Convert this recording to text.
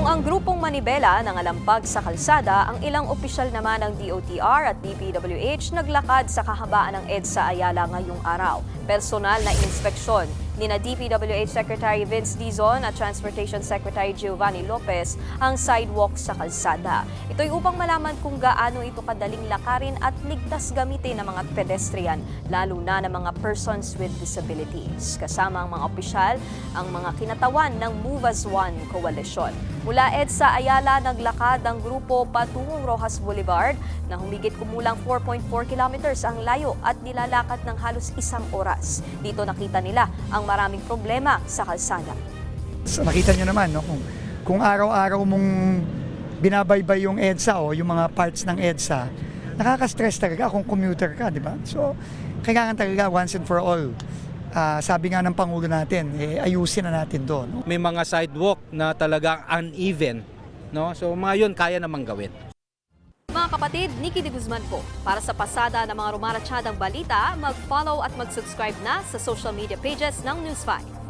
Kung ang grupong Manibela nangalampag sa kalsada, ang ilang opisyal naman ng DOTR at DPWH naglakad sa kahabaan ng EDSA Ayala ngayong araw. Personal na inspeksyon nina DPWH Secretary Vince Dizon at Transportation Secretary Giovanni Lopez ang sidewalk sa kalsada. Ito'y upang malaman kung gaano ito kadaling lakarin at ligtas gamitin ng mga pedestrian, lalo na ng mga persons with disabilities. Kasama ang mga opisyal, ang mga kinatawan ng Move as One Coalition. Mula EDSA Ayala, naglakad ang grupo patungong Rojas Boulevard na humigit kumulang 4.4 kilometers ang layo at nilalakad ng halos isang oras. Dito nakita nila ang maraming problema sa kalsada. So, nakita nyo naman, no, kung araw-araw mong binabaybay yung EDSA o yung mga parts ng EDSA, nakaka-stress talaga kung commuter ka, di ba? So, kailangan talaga once and for all. Sabi nga ng Pangulo natin, ayusin na natin doon. No? May mga sidewalk na talagang uneven, no? So mga yun kaya namang gawin. Mga kapatid, Nikki de Guzman po. Para sa pasada ng mga rumaratsyadang balita, mag-follow at mag-subscribe na sa social media pages ng News 5.